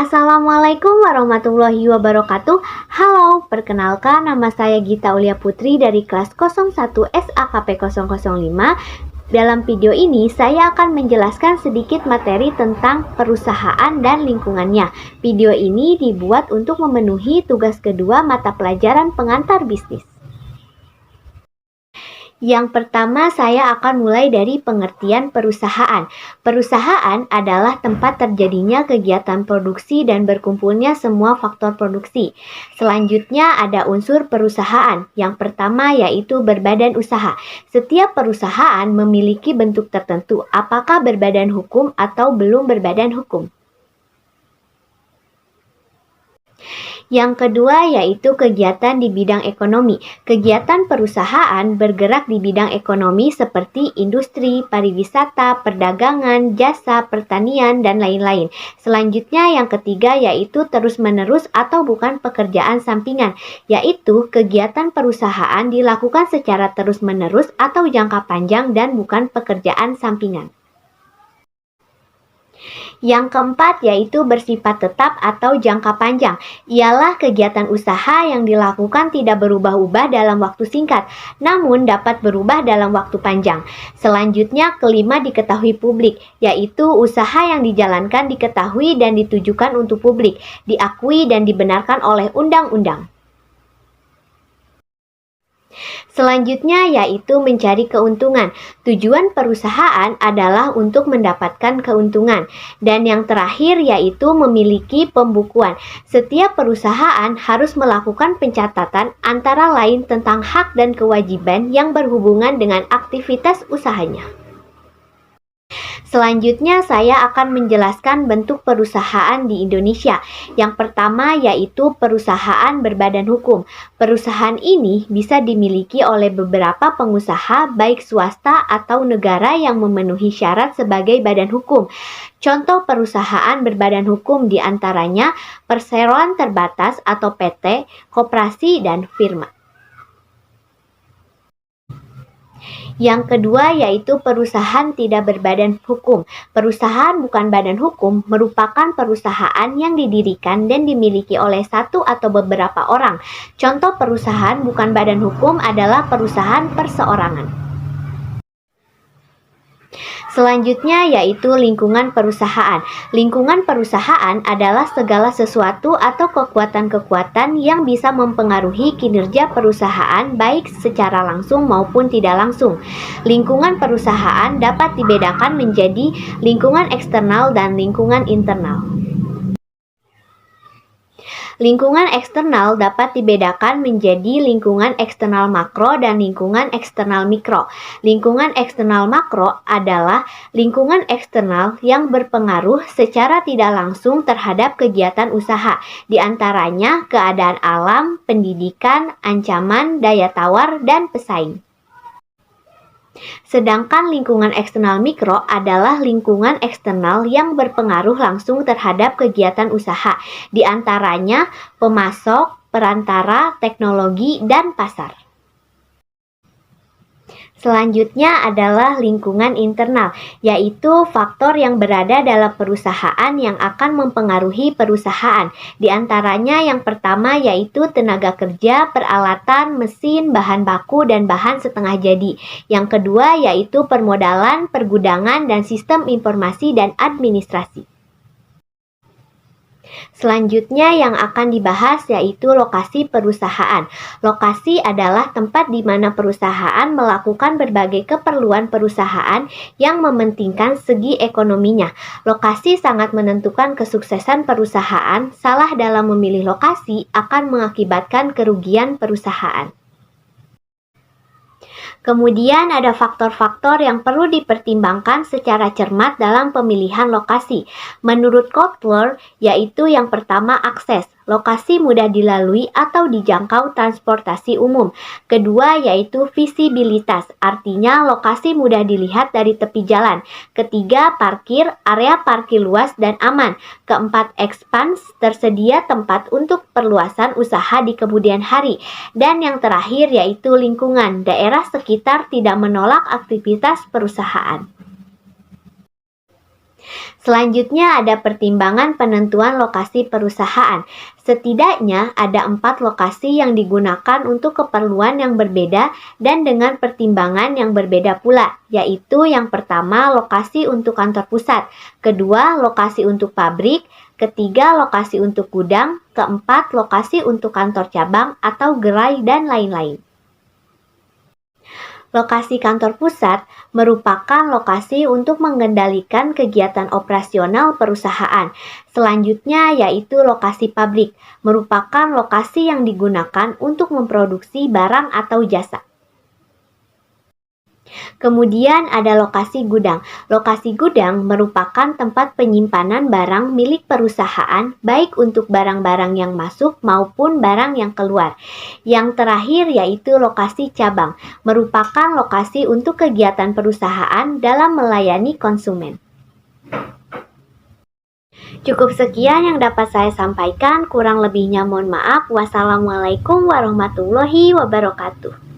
Assalamualaikum warahmatullahi wabarakatuh. Halo, perkenalkan nama saya Gita Ulia Putri dari kelas 01 SAKP 005. Dalam video ini saya akan menjelaskan sedikit materi tentang perusahaan dan lingkungannya. Video ini dibuat untuk memenuhi tugas kedua mata pelajaran pengantar bisnis. Yang pertama, saya akan mulai dari pengertian perusahaan. Perusahaan adalah tempat terjadinya kegiatan produksi dan berkumpulnya semua faktor produksi. Selanjutnya ada unsur perusahaan. Yang pertama yaitu berbadan usaha. Setiap perusahaan memiliki bentuk tertentu, apakah berbadan hukum atau belum berbadan hukum. Yang kedua yaitu kegiatan di bidang ekonomi. Kegiatan perusahaan bergerak di bidang ekonomi seperti industri, pariwisata, perdagangan, jasa, pertanian, dan lain-lain. Selanjutnya yang ketiga yaitu terus-menerus atau bukan pekerjaan sampingan, yaitu kegiatan perusahaan dilakukan secara terus-menerus atau jangka panjang dan bukan pekerjaan sampingan. Yang keempat yaitu bersifat tetap atau jangka panjang. Ialah kegiatan usaha yang dilakukan tidak berubah-ubah dalam waktu singkat, namun dapat berubah dalam waktu panjang. Selanjutnya kelima diketahui publik, yaitu usaha yang dijalankan diketahui dan ditujukan untuk publik, diakui dan dibenarkan oleh undang-undang. Selanjutnya yaitu mencari keuntungan. Tujuan perusahaan adalah untuk mendapatkan keuntungan. Dan yang terakhir yaitu memiliki pembukuan. Setiap perusahaan harus melakukan pencatatan antara lain tentang hak dan kewajiban yang berhubungan dengan aktivitas usahanya. Selanjutnya saya akan menjelaskan bentuk perusahaan di Indonesia. Yang pertama yaitu perusahaan berbadan hukum. Perusahaan ini bisa dimiliki oleh beberapa pengusaha baik swasta atau negara yang memenuhi syarat sebagai badan hukum. Contoh perusahaan berbadan hukum diantaranya perseroan terbatas atau PT, koperasi, dan firma. Yang kedua yaitu perusahaan tidak berbadan hukum. Perusahaan bukan badan hukum merupakan perusahaan yang didirikan dan dimiliki oleh satu atau beberapa orang. Contoh perusahaan bukan badan hukum adalah perusahaan perseorangan. Selanjutnya yaitu lingkungan perusahaan. Lingkungan perusahaan adalah segala sesuatu atau kekuatan-kekuatan yang bisa mempengaruhi kinerja perusahaan baik secara langsung maupun tidak langsung. Lingkungan perusahaan dapat dibedakan menjadi lingkungan eksternal dan lingkungan internal. Lingkungan eksternal dapat dibedakan menjadi lingkungan eksternal makro dan lingkungan eksternal mikro. Lingkungan eksternal makro adalah lingkungan eksternal yang berpengaruh secara tidak langsung terhadap kegiatan usaha, di antaranya keadaan alam, pendidikan, ancaman, daya tawar, dan pesaing. Sedangkan lingkungan eksternal mikro adalah lingkungan eksternal yang berpengaruh langsung terhadap kegiatan usaha, di antaranya pemasok, perantara, teknologi, dan pasar. Selanjutnya adalah lingkungan internal, yaitu faktor yang berada dalam perusahaan yang akan mempengaruhi perusahaan. Di antaranya yang pertama yaitu tenaga kerja, peralatan, mesin, bahan baku, dan bahan setengah jadi. Yang kedua yaitu permodalan, pergudangan, dan sistem informasi dan administrasi. Selanjutnya yang akan dibahas yaitu lokasi perusahaan. Lokasi adalah tempat di mana perusahaan melakukan berbagai keperluan perusahaan yang mementingkan segi ekonominya. Lokasi sangat menentukan kesuksesan perusahaan. Salah dalam memilih lokasi akan mengakibatkan kerugian perusahaan. Kemudian ada faktor-faktor yang perlu dipertimbangkan secara cermat dalam pemilihan lokasi. Menurut Kotler, yaitu yang pertama akses. Lokasi mudah dilalui atau dijangkau transportasi umum. Kedua yaitu visibilitas, artinya lokasi mudah dilihat dari tepi jalan. Ketiga parkir, area parkir luas dan aman. Keempat expans, tersedia tempat untuk perluasan usaha di kemudian hari. Dan yang terakhir yaitu lingkungan, daerah sekitar tidak menolak aktivitas perusahaan. Selanjutnya ada pertimbangan penentuan lokasi perusahaan. Setidaknya ada 4 lokasi yang digunakan untuk keperluan yang berbeda dan dengan pertimbangan yang berbeda pula, yaitu yang pertama lokasi untuk kantor pusat, kedua lokasi untuk pabrik, ketiga lokasi untuk gudang, keempat lokasi untuk kantor cabang atau gerai dan lain-lain. Lokasi kantor pusat merupakan lokasi untuk mengendalikan kegiatan operasional perusahaan. Selanjutnya yaitu lokasi pabrik, merupakan lokasi yang digunakan untuk memproduksi barang atau jasa. Kemudian ada lokasi gudang. Lokasi gudang merupakan tempat penyimpanan barang milik perusahaan, baik untuk barang-barang yang masuk maupun barang yang keluar. Yang terakhir yaitu lokasi cabang, merupakan lokasi untuk kegiatan perusahaan dalam melayani konsumen. Cukup sekian yang dapat saya sampaikan, kurang lebihnya mohon maaf. Wassalamualaikum warahmatullahi wabarakatuh.